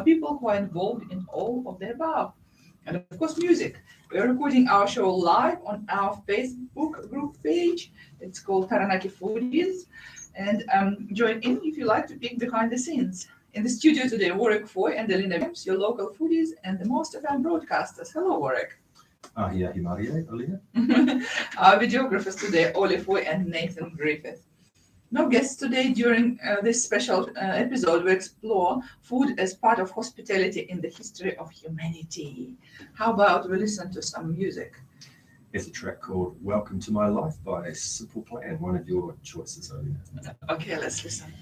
people who are involved in all of the above. And of course, music. We are recording our show live on our Facebook group page. It's called Taranaki Foodies. And join in if you like to peek behind the scenes. In the studio today, Warwick Foy and Leonard, your local foodies and the most FM broadcasters. Hello, Warwick. Our videographers today, Ollie Foy and Nathan Griffith. No guests today. During this special episode, we explore food as part of hospitality in the history of humanity. How about we listen to some music? It's a track called Welcome to My Life by Simple Plan, one of your choices earlier. Okay, let's listen.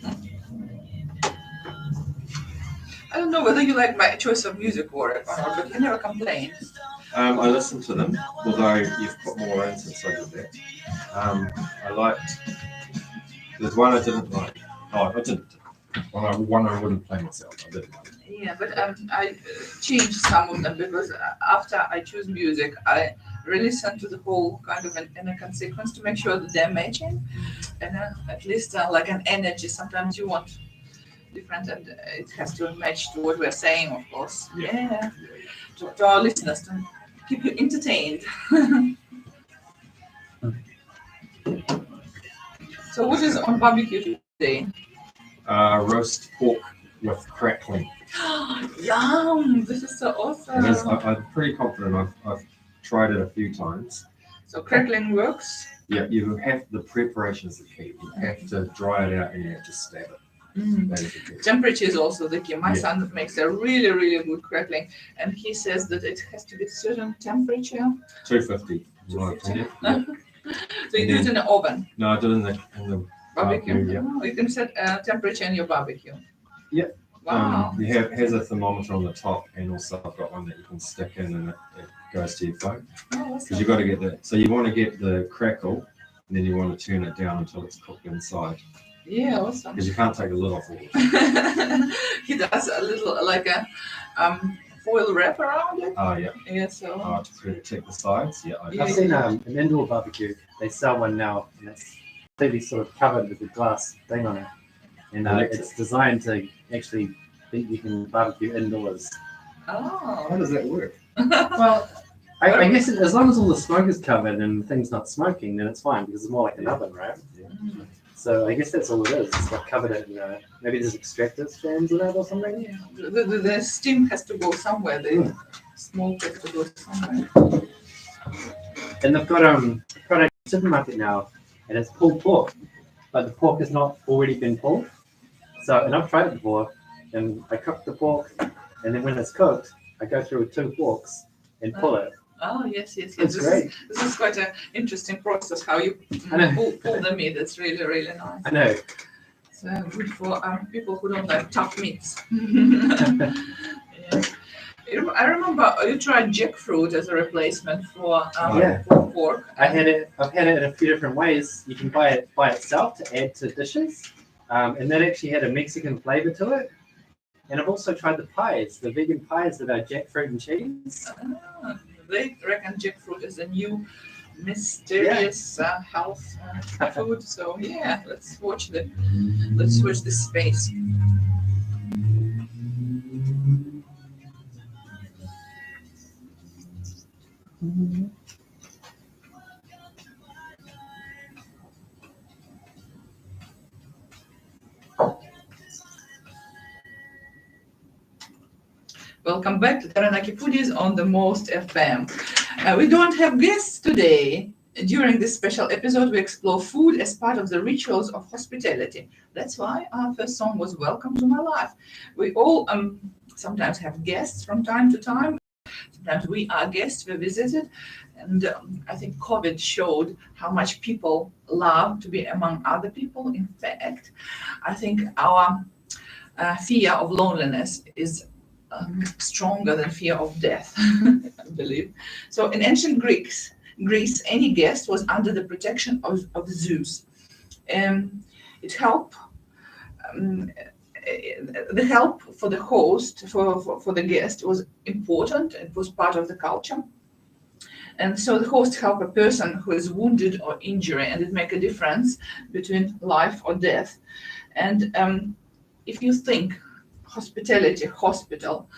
I don't know whether you like my choice of music, Warwick, or not, but you never complain. I listened to them, although you've put more in since I did that. I liked... There's one I didn't like. Oh, I didn't. One I wouldn't play myself. I didn't like. Yeah, but I changed some of them because after I choose music, I re-listen to the whole kind of in a sequence to make sure that they're matching, and at least like an energy. Sometimes you want different, and it has to match to what we're saying, of course. Yeah. To our listeners, to keep you entertained. So what is on barbecue today? Roast pork with crackling. Yum! This is so awesome. It is, I'm pretty confident. I've tried it a few times. So crackling works? Yeah, you have the preparation is the key. You have to dry it out and you have to stab it. That is the key. Temperature is also the key. My son makes a really, really good crackling, and he says that it has to be certain temperature. 250. 250. So you do it in the oven? No, I do it in the Barbecue. Yeah. Oh, you can set temperature in your barbecue. Yeah. Wow. Has a thermometer on the top, and also I've got one that you can stick in, and it goes to your phone. Because you've got to get the. So you want to get the crackle, and then you want to turn it down until it's cooked inside. Yeah, awesome. Because you can't take the lid off all the He does a little like a foil wrap around it. Oh yeah. Yeah. So. To protect the sides. Yeah. I've seen an indoor barbecue. They sell one now, and it's completely sort of covered with a glass thing on it, and it's designed to actually think you can barbecue indoors. Oh. How does that work? Well, I guess as long as all the smoke is covered and things not smoking, then it's fine because it's more like an oven, right? Yeah. So I guess that's all it is. It's like covered it in maybe there's extractor fans in it or something. Yeah. The steam has to go somewhere. The smoke has to go somewhere. And they've got a product supermarket now, and it's pulled pork, but the pork has not already been pulled. So, and I've tried it before, and I cook the pork, and then when it's cooked, I go through with 2 forks and pull it. Oh yes. It's great. This is quite an interesting process how you pull the meat. It's really, really nice. I know. So good for people who don't like tough meats. Yeah. I remember you tried jackfruit as a replacement for pork. I've had it in a few different ways. You can buy it by itself to add to dishes, and that actually had a Mexican flavor to it. And I've also tried the pies, the vegan pies that are jackfruit and cheese. They reckon jackfruit is a new mysterious health food. So yeah, let's watch this space. Welcome back to Taranaki Foodies on the Most FM. We don't have guests today. During this special episode, we explore food as part of the rituals of hospitality. That's why our first song was Welcome to My Life. We all sometimes have guests from time to time. Sometimes we are guests, we visited. And I think COVID showed how much people love to be among other people. In fact, I think our fear of loneliness is stronger than fear of death, I believe. So in ancient Greece, any guest was under the protection of Zeus. It helped. The help for the host, for the guest, was important. It was part of the culture. And so the host helped a person who is wounded or injured, and it make a difference between life or death. And if you think hospitality, hospital,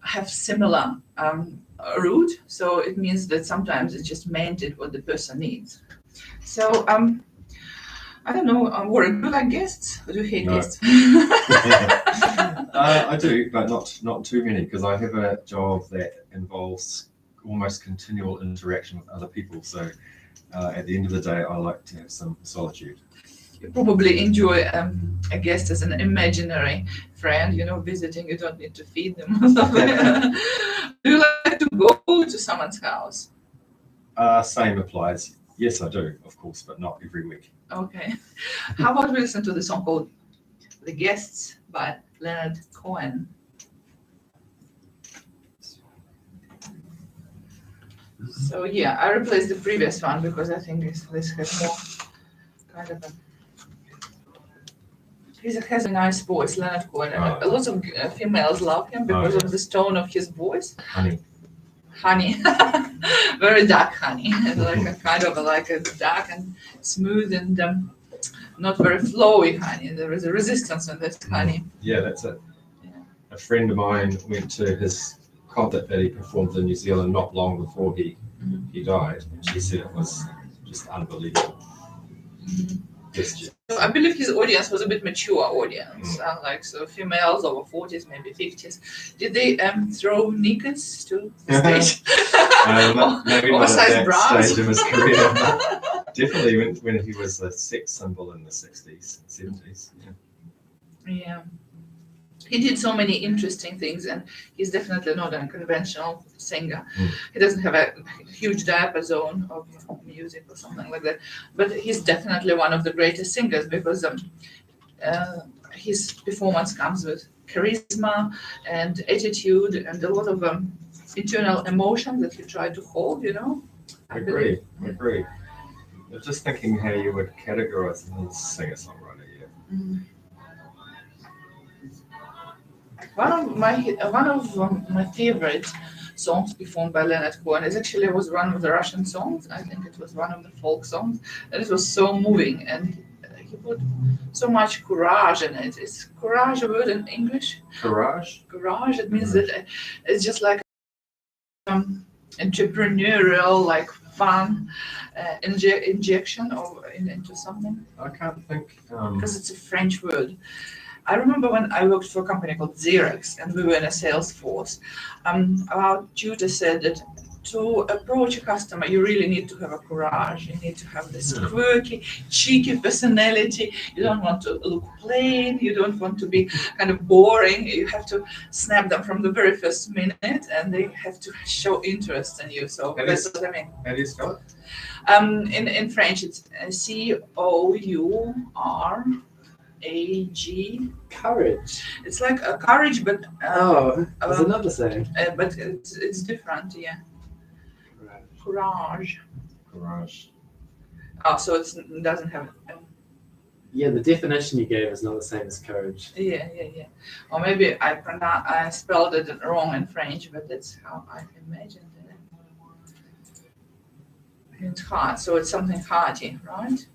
have similar root. So it means that sometimes it's just meant it what the person needs. So I don't know, Warren, do you like guests or do you hate No. guests? I do, but not too many, because I have a job that involves almost continual interaction with other people. So at the end of the day, I like to have some solitude. You probably enjoy a guest as an imaginary friend, visiting. You don't need to feed them or something. Do you like to go to someone's house? Same applies. Yes, I do, of course, but not every week. Okay. How about we listen to the song called The Guests by Leonard Cohen? So yeah, I replaced the previous one because I think this has more kind of a... He has a nice voice, Leonard Cohen. And a lot of females love him because of the tone of his voice. Honey. Very dark honey. Like a kind of like a dark and smooth and not very flowy honey. There is a resistance in this honey. Yeah, that's it. Yeah. A friend of mine went to his concert that he performed in New Zealand not long before he died. And she said it was just unbelievable. Gesture. So I believe his audience was a bit mature audience, so females over 40s, maybe 50s. Did they throw knickers to the stage? Maybe not Oversized at that bras? stage of his career. Definitely when he was a sex symbol in the 60s and 70s. Yeah. He did so many interesting things, and he's definitely not a conventional singer. He doesn't have a huge diapason of music or something like that, but he's definitely one of the greatest singers because his performance comes with charisma and attitude and a lot of internal emotion that he tried to hold, I agree. I was just thinking how you would categorize him as a singer-songwriter. One of my favorite songs performed by Leonard Cohen was one of the Russian songs. I think it was one of the folk songs, and it was so moving, and he put so much courage in it. Is courage a word in English? Courage? Courage. It means that it's just like entrepreneurial, like fun injection into something. I can't think. Because it's a French word. I remember when I worked for a company called Xerox and we were in a sales force. Our tutor said that to approach a customer, you really need to have a courage. You need to have this quirky, cheeky personality. You don't want to look plain. You don't want to be kind of boring. You have to snap them from the very first minute, and they have to show interest in you. So that's what I mean. How do you spell it? In French, it's COURAGE. Courage. It's like a courage, but Is it not the same? but it's different, yeah. Courage. Oh, so it doesn't have. Yeah, the definition you gave is not the same as courage. Yeah. Or maybe I spelled it wrong in French, but that's how I imagined it. It's hard, so it's something hearty, right?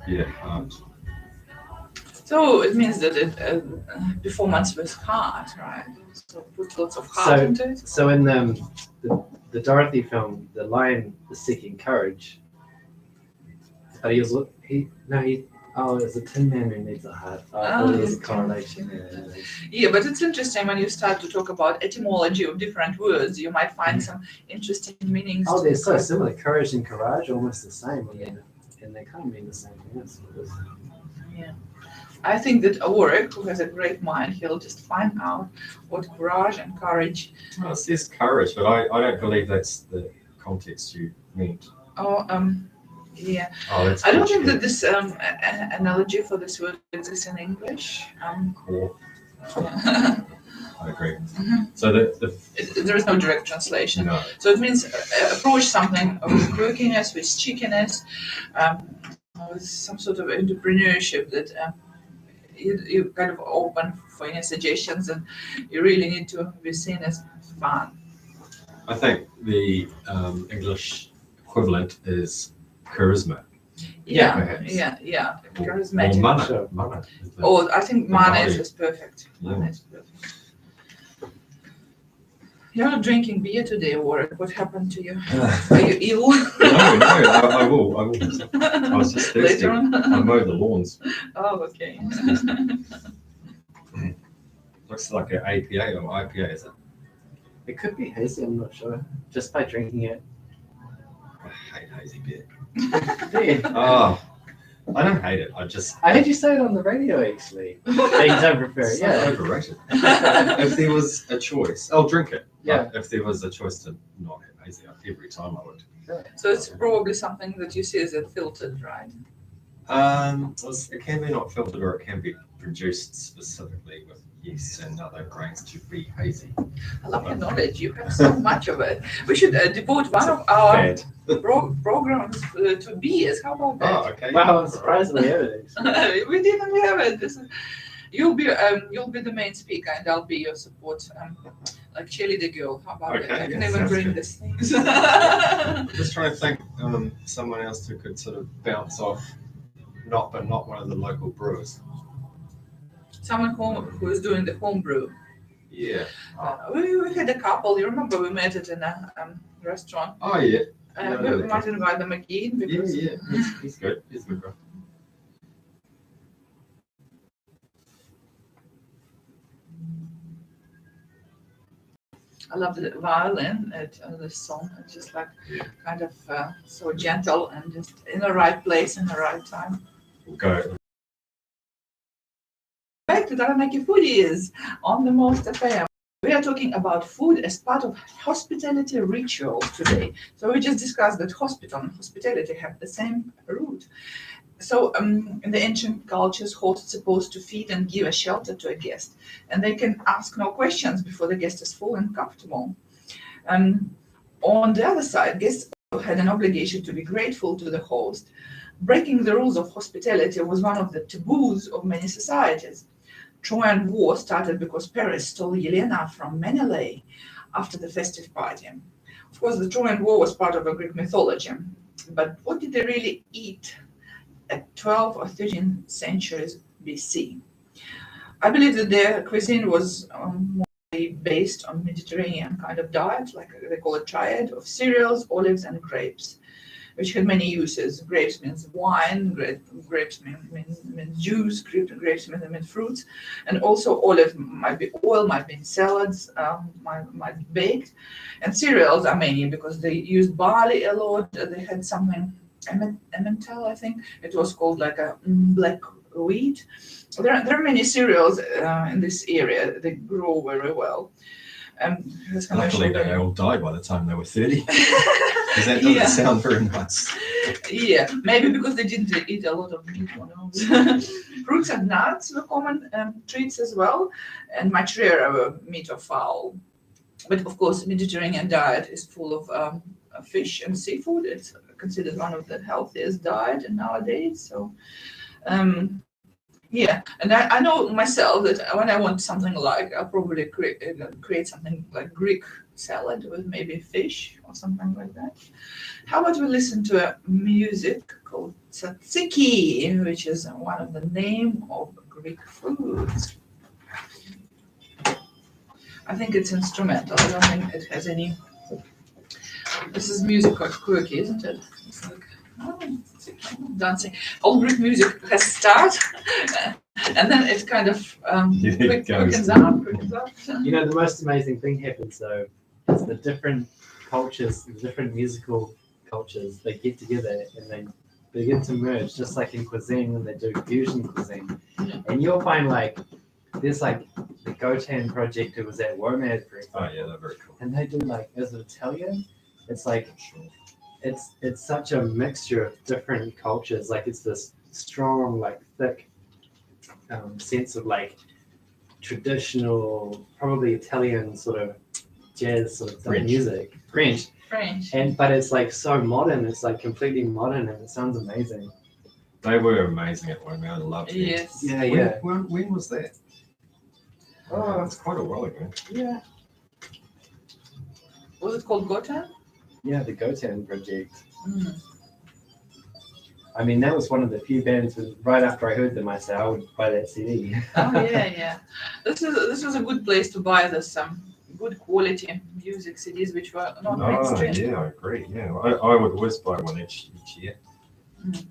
Yeah, hard. So it means that performance was hard, right? So put lots of heart into it. So in the Dorothy film, the lion is seeking courage, but it's a tin man who needs a heart. There's a correlation. Yeah, but it's interesting when you start to talk about etymology of different words, you might find some interesting meanings. Oh, they're so similar. Courage and courage are almost the same, and they kind of mean the same thing. Yeah. I think that Ulrich, who has a great mind, he'll just find out what courage and courage. Well, it says courage, but I don't believe that's the context you meant. Yeah. Oh, that's I don't think that this analogy for this word exists in English. Cool. Yeah. I agree. So there is no direct translation. No. So it means approach something with quirkiness, with cheekiness, with some sort of entrepreneurship that you kind of open for any suggestions, and you really need to be seen as fun. I think the English equivalent is charisma. Yeah, perhaps. yeah. Or Charismatic. mana. Sure. Mana is the- Oh, I think the mayonnaise body. is perfect. Yeah. Mayonnaise is perfect. You're not drinking beer today, Warwick. What happened to you? Are you ill? No, I will. I will. I was just thirsty. Later on. I mowed the lawns. Oh, okay. Looks like an APA or IPA, is it? It could be hazy, I'm not sure. Just by drinking it. I hate hazy beer. Yeah. Oh, I don't hate it. I just I heard you say it on the radio actually. That you don't prefer it, it's so yeah. overrated. If there was a choice, I'll drink it. Yeah. But if there was a choice to not have hazy, every time I would. So it's probably something that you see as a filtered, right? It can be not filtered, or it can be produced specifically with yeast and other grains to be hazy. I love your knowledge. You have so much of it. We should devote one of our Bad. programs to beers. How about that? Oh, okay. Wow, I'm surprised we have it actually. We didn't have it. You'll be the main speaker, and I'll be your support, like cheerleader girl. How about Okay, that? I can yeah, even sounds bring good. these things. I'm just trying to think someone else who could sort of bounce off, not one of the local brewers. Someone who is doing the home brew. Yeah. We had a couple. You remember we met it in a restaurant. Oh yeah. We might invite them again because Yeah. He's good. He's a good bro. I love the violin at this song. It's just like kind of so gentle and just in the right place in the right time. We'll go. Back to Taranaki Foodies on the Most FM. We are talking about food as part of hospitality rituals today. So we just discussed that hospital and hospitality have the same root. So in the ancient cultures, hosts are supposed to feed and give a shelter to a guest, and they can ask no questions before the guest is full and comfortable. On the other side, guests had an obligation to be grateful to the host. Breaking the rules of hospitality was one of the taboos of many societies. Trojan War started because Paris stole Helena from Menelaus after the festive party. Of course, the Trojan War was part of a Greek mythology, but what did they really eat at 12th or 13th centuries BC? I believe that their cuisine was mostly based on Mediterranean kind of diet, like they call it triad, of cereals, olives, and grapes, which had many uses. Grapes means wine, grapes mean juice, grapes mean fruits, and also olive might be oil, might be in salads, might be baked. And cereals are many because they used barley a lot. They had something, emmental, I think. It was called like a black wheat. There are many cereals in this area. They grow very well. Luckily, they all died by the time they were 30. Because that doesn't sound very nice. Yeah, maybe because they didn't eat a lot of meat. Who knows? Fruits and nuts were common treats as well, and much rarer were meat or fowl. But of course, the Mediterranean diet is full of fish and seafood. It's considered one of the healthiest diet nowadays. So, yeah, and I know myself that when I want something like, I'll probably create something like Greek salad with maybe fish or something like that. How about we listen to a music called tzatziki, which is one of the name of Greek foods. I think it's instrumental. I don't think it has any. This is music of quirky, isn't it? It's like dancing. All Greek music has start, and then it kind of quickens up. You know, the most amazing thing happens though is the different cultures, the different musical cultures, they get together and they begin to merge, just like in cuisine when they do fusion cuisine. Yeah. And you'll find like there's like the Cohen project who was at WOMAD, for example. Oh yeah, they're very cool. And they do like, as an Italian, it's like it's such a mixture of different cultures. Like it's this strong, like thick sense of like traditional, probably Italian sort of jazz sort of French. music, French. But it's like so modern. It's like completely modern, and it sounds amazing. They were amazing at one. I loved it. Yes. Yeah. When was that? Oh, it's quite a while ago. Yeah. Was it called Goten? Yeah, the Goten project. I mean, that was one of the few bands that right after I heard them, I said I would buy that CD. Oh yeah. This was a good place to buy this good quality music CDs, which were not Oh, mainstream. yeah, I agree. Yeah, I would always buy one each year. Mm.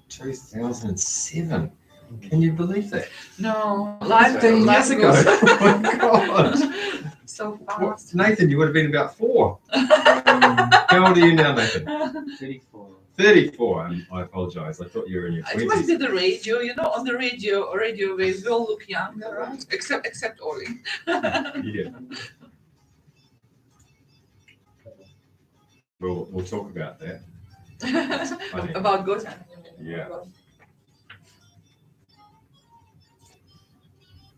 2007. Can you believe that? No, 15 life years ago. goes Oh my God. so What? fast. Nathan, you would have been about 4. How old are you now, Nathan? 34. 34. I apologize. I thought you were in your It must 20s. be the radio, on the radio waves, we all look younger, right? Except Ollie. Yeah. We'll talk about that. Funny. About Goten. Yeah.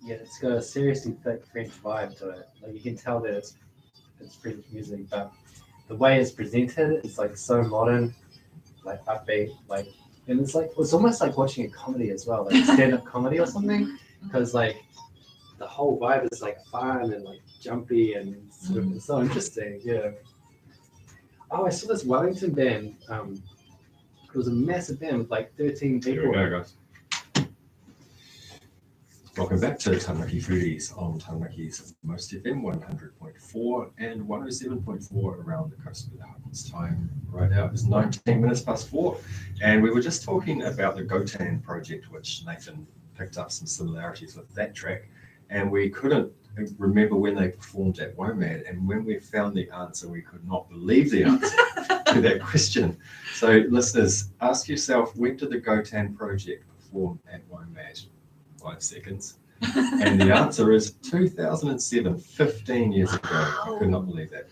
Yeah, it's got a seriously thick French vibe to it. Like you can tell that it's French music, but the way it's presented is like so modern, like upbeat, like, and it's almost like watching a comedy as well, like stand-up comedy or something, because like the whole vibe is like fun and like jumpy and sort of it's so interesting. Yeah. Oh, I saw this Wellington band. It was a massive band with like 13 Here people. we go, guys. Welcome back to Taranaki Foodies on Taranaki's Most FM 100.4 and 107.4 around the coast of the Harbour's time. Right now it is 19 minutes past 4. And we were just talking about the Gotan project, which Nathan picked up some similarities with that track. And we couldn't remember when they performed at WOMAD. And when we found the answer, we could not believe the answer to that question. So listeners, ask yourself, when did the Gotan project perform at WOMAD? 5 seconds. And the answer is 2007, 15 years ago. I could not believe that.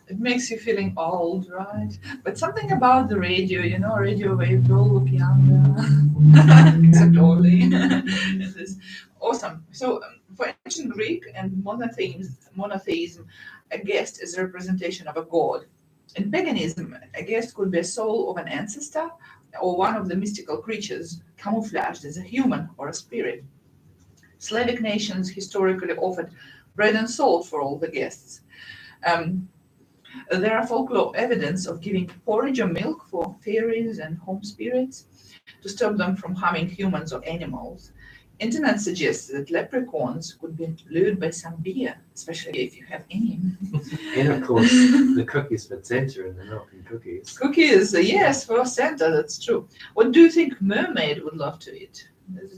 It makes you feeling old, right? But something about the radio, radio waves all look younger, except Ollie. It is awesome. So for ancient Greek and monotheism, a guest is a representation of a god. In paganism, a guest could be a soul of an ancestor or one of the mystical creatures camouflaged as a human or a spirit. Slavic nations historically offered bread and salt for all the guests. There are folklore evidence of giving porridge or milk for fairies and home spirits to stop them from harming humans or animals. Internet suggests that leprechauns could be lured by some beer, especially if you have any. And of course, the cookies for Santa and the milk and cookies. Cookies, yes, for Santa, that's true. What do you think mermaid would love to eat?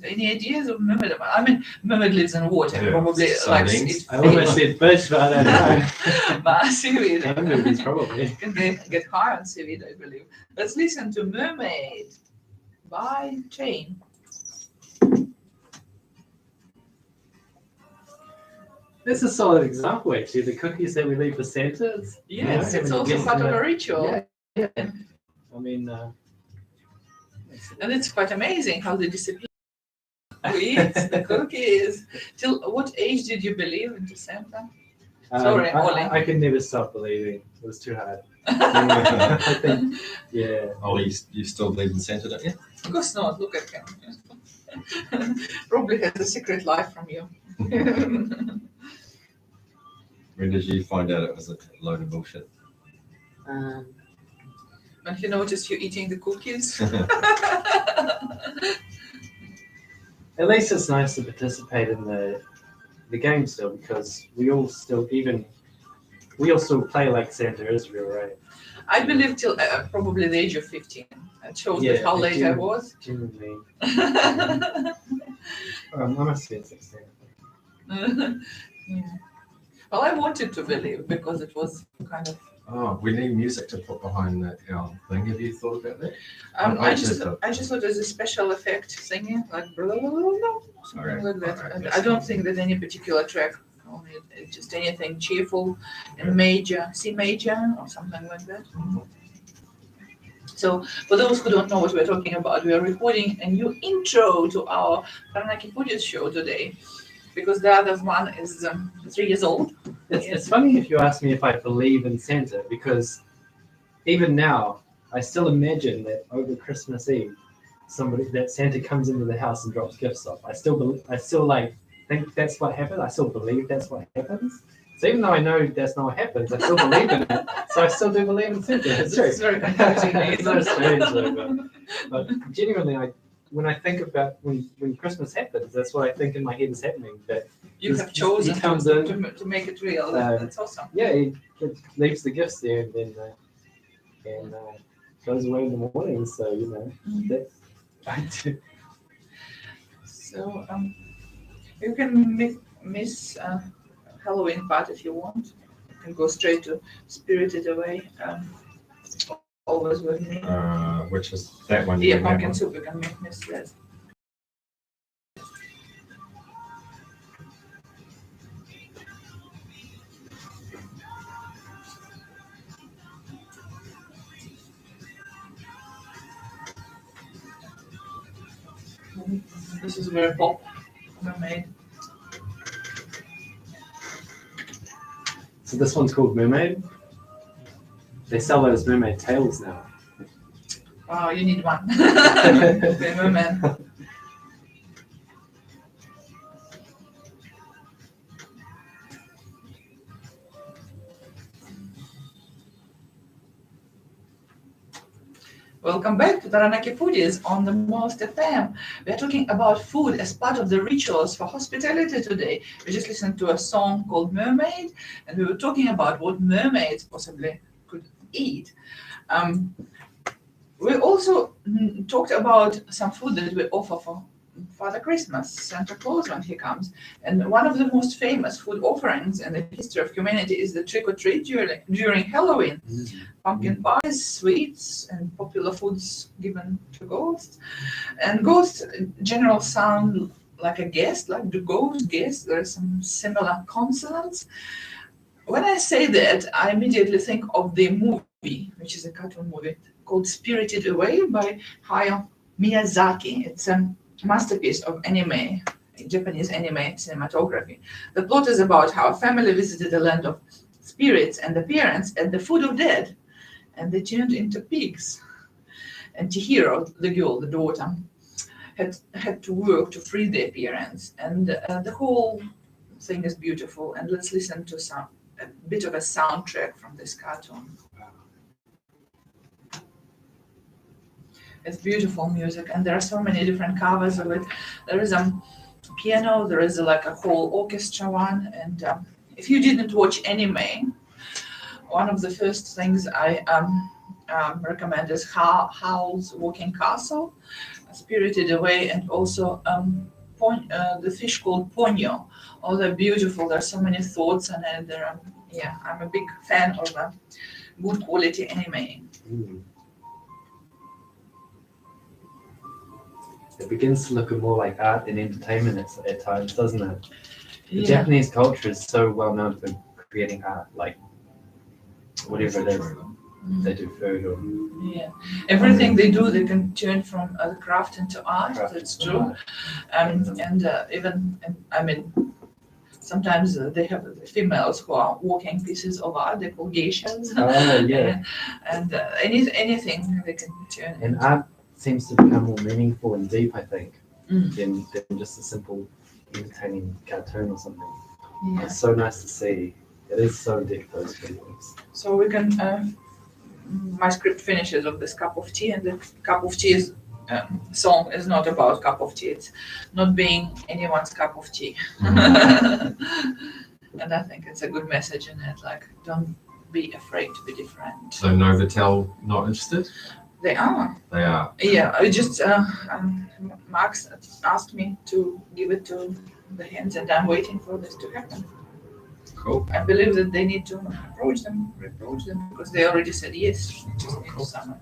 Any ideas of mermaid? I mean, mermaid lives in water, Yeah, probably likes to sardines. eat I almost said fish, but I don't know. but seaweed. And movies, probably. Can get high on seaweed, I believe. Let's listen to Mermaid by Chain. That's a solid example, actually. The cookies that we leave for Santa. Yes, Yeah, it's when you also get part to of the- a ritual. Yeah. I mean, And it's quite amazing how they discipline to eat the cookies. Till what age did you believe into Santa? Sorry, Ollie. I could never stop believing. It was too hard. I think, yeah. Oh, you still believe in Santa, don't you? Of course not. Look at him. Probably has a secret life from you. When did you find out it was a load of bullshit? When he noticed you eating the cookies. At least it's nice to participate in the game still, because we all still play like Santa Israel, right? I believe till probably the age of 15. It shows Yeah, that how late I was. Genuinely. I must have been 16. Yeah. Well, I wanted to believe because it was kind of. Oh, we need music to put behind our thing. Have you thought about that? I just thought there's a special effect singing like blah, blah, blah, blah, something Okay. like that. Alright, I don't think that any particular track, only just anything cheerful and major, C major or something like that. So for those who don't know what we're talking about, we are recording a new intro to our Taranaki Foodies show today, because the other one is 3 years old. It's funny if you ask me if I believe in Santa, because even now I still imagine that over Christmas Eve, that Santa comes into the house and drops gifts off. I still think that's what happened. I still believe that's what happens. It's So even though I know that's not what happens, I still believe in it. So I still do believe in Santa. It's true. It's very confusing. It's so strange, though, but genuinely, when I think about when Christmas happens, that's what I think in my head is happening. That You have chosen to make it real. That's awesome. yeah, he leaves the gifts there and then goes away in the morning. So that's I do. So you can miss Halloween part if you want. You can go straight to Spirited Away. Always with me. Which is that one? Yeah, pumpkin soup. You can miss that. This is very pop mermaid. So this one's called Mermaid. They sell those mermaid tails now. Wow, you need one. Okay, merman. Welcome back to Taranaki Foodies on the Most FM. We are talking about food as part of the rituals for hospitality today. We just listened to a song called Mermaid, and we were talking about what mermaids possibly could eat. We also talked about some food that we offer for Father Christmas, Santa Claus when he comes. And one of the most famous food offerings in the history of humanity is the trick-or-treat during Halloween. Pumpkin pies, sweets, and popular foods given to ghosts. And ghosts in general sound like a guest, like the ghost guest. There are some similar consonants. When I say that, I immediately think of the movie, which is a cartoon movie, called Spirited Away by Hayao Miyazaki. It's a masterpiece of anime, Japanese anime cinematography. The plot is about how a family visited a land of spirits and appearance at the foot of dead, and they turned into pigs. And Chihiro, the girl, the daughter, had to work to free the appearance. And the whole thing is beautiful. And let's listen to a bit of a soundtrack from this cartoon. It's beautiful music, and there are so many different covers of it. There is a piano, there is like a whole orchestra one, and if you didn't watch anime, one of the first things I recommend is Howl's Walking Castle, Spirited Away, and also the fish called Ponyo. Oh, they're beautiful. There's so many thoughts in it. I'm a big fan of good quality anime. It begins to look more like art and entertainment at times, doesn't it? The Yeah. Japanese culture is so well known for creating art, like whatever it is. They do food or Yeah, everything they do, they can turn from the craft into art. craft That's and true. art. Sometimes they have females who are walking pieces of art. They call geishas. Oh, yeah. And anything they can turn. And art seems to become more meaningful and deep, I think, Mm. than just a simple entertaining cartoon or something. Yeah. It's so nice to see. It is so deep, those feelings. So we can. My script finishes with this cup of tea, and the cup of tea song is not about cup of tea. It's not being anyone's cup of tea. And I think it's a good message in it. Like, don't be afraid to be different. So Novotel not interested? They are. They are. Yeah, I just Max asked me to give it to the hands, and I'm waiting for this to happen. Cool. I believe that they need to reproach them, because they already said yes. Just need Cool. summer.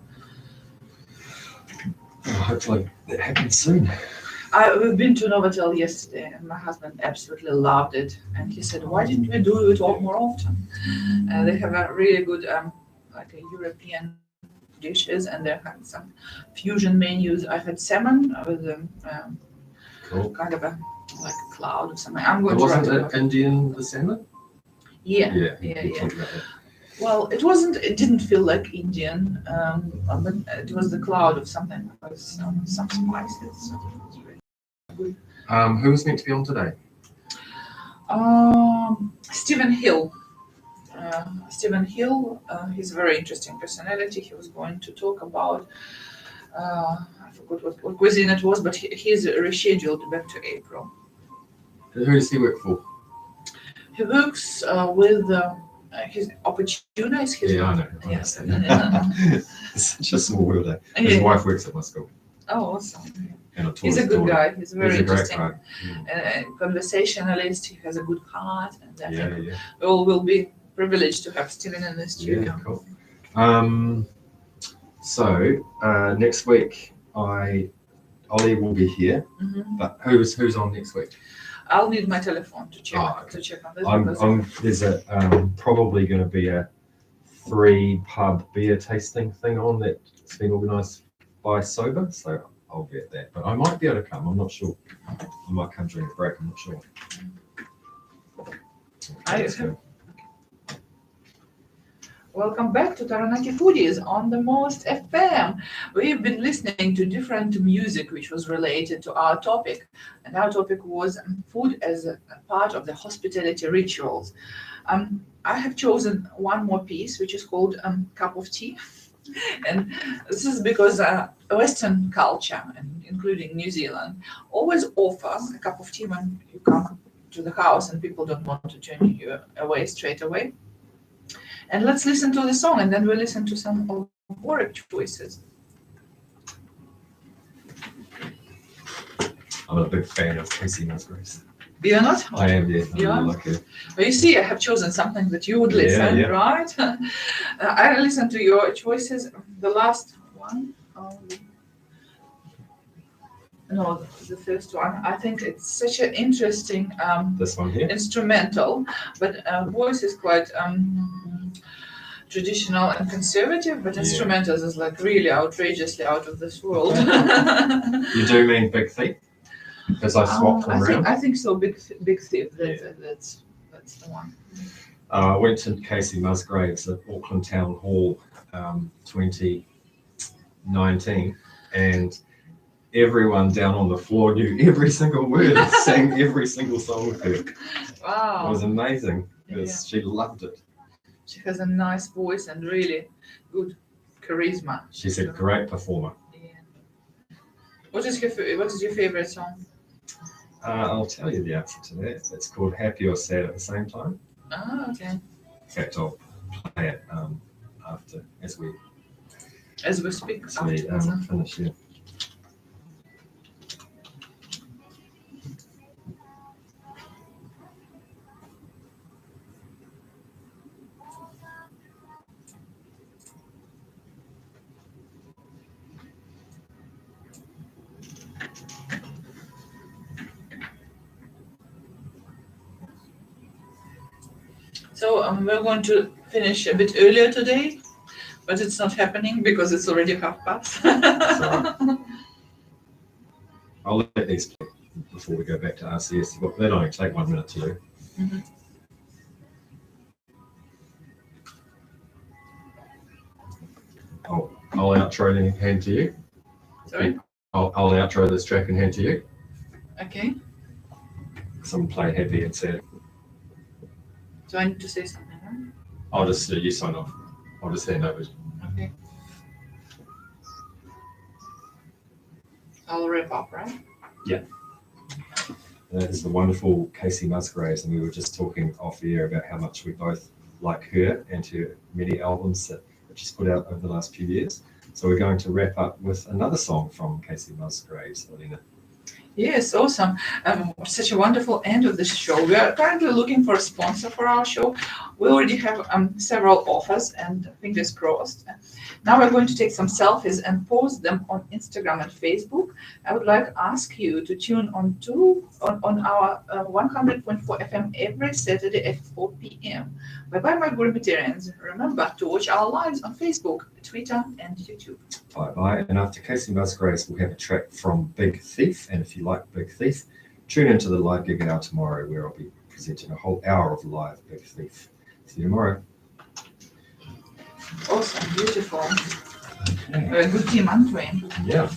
Well, hopefully that happens soon. We've been to Novotel yesterday, and my husband absolutely loved it. And he said, "Why didn't we do it more often?" They have a really good, like a European dishes, and they have some fusion menus. I had salmon with Cool. kind of a like cloud or something. I'm going But to write wasn't it it down. Indian, the salmon? Yeah. Yeah. Yeah, you yeah. talked about that. Well, it didn't feel like Indian, but it was the cloud of something with some spices. So it was really good. Who was meant to be on today? Stephen Hill. Stephen Hill, he's a very interesting personality. He was going to talk about, I forgot what cuisine it was, but he's rescheduled back to April. Who does he work for? He works with his Opportuna is his Yeah, I know. I Yes. understand. It's such a small world. Eh? His Yeah. wife works at my school. Oh, awesome. And a He's a good guy. He's very He's a great interesting. guy. Conversationalist. He has a good heart. And I Yeah, think yeah. we all will be privileged to have Stephen in the studio. Yeah, cool. So next week, Ollie will be here, Mhm. but who's on next week? I'll need my telephone to check Oh, okay. on this because There's probably going to be a 3 pub beer tasting thing on that's been organised by Sober, so I'll be at that. But I might be able to come. I'm not sure. I might come during the break. I'm not sure. Let's go. Welcome back to Taranaki Foodies on the Most FM. We've been listening to different music which was related to our topic. And our topic was food as a part of the hospitality rituals. I have chosen one more piece which is called Cup of Tea. And this is because Western culture, and including New Zealand, always offer a cup of tea when you come to the house and people don't want to turn you away straight away. And let's listen to the song, and then we'll listen to some of work choices. I'm a big fan of Casey Musgraves. You're not? I am, yeah. I You are? really like her. Well, you see, I have chosen something that you would listen, Yeah. right? I listened to your choices. The last one, no, the first one. I think it's such an interesting This one here. instrumental, but voice is quite traditional and conservative, but Yeah. instrumentals is like really outrageously out of this world. You do mean Big Thief? Because I swapped them around. I think so. Big Thief. That's the one. I went to Casey Musgraves at Auckland Town Hall 2019, and everyone down on the floor knew every single word and sang every single song with her. Wow. It was amazing. Yeah. She loved it. She has a nice voice and really good charisma. She's a great performer. Yeah. What is your favorite song? I'll tell you the answer to that. It's called Happy or Sad at the Same Time. Ah, okay. In fact, I'll play it after as we speak. finish here. So we're going to finish a bit earlier today, but it's not happening because it's already past. I'll let these play before we go back to RCS. They'll only take 1 minute to do. Mm-hmm. I'll outro and hand to you. Sorry? I'll outro this track and hand to you. Okay. Some play happy and sad. So I need to say something, huh? I'll just you sign off. I'll just hand over. Okay. I'll wrap up, right? That is the wonderful Casey Musgraves, and we were just talking off air about how much we both like her and her many albums that she's put out over the last few years. So we're going to wrap up with another song from Casey Musgraves, Alina. Yes, awesome. Such a wonderful end of this show. We are currently looking for a sponsor for our show. We already have several offers, and fingers crossed. Now we're going to take some selfies and post them on Instagram and Facebook. I would like to ask you to tune on our 100.4 FM every Saturday at 4 p.m. Bye-bye, my gourmetarians. Remember to watch our lives on Facebook, Twitter, and YouTube. Bye-bye. And after Casey Musgraves, we'll have a track from Big Thief. And if you like Big Thief, tune into the live gig hour tomorrow, where I'll be presenting a whole hour of live Big Thief. See you tomorrow. Awesome, beautiful. Okay. Good team, Antwain. Yeah.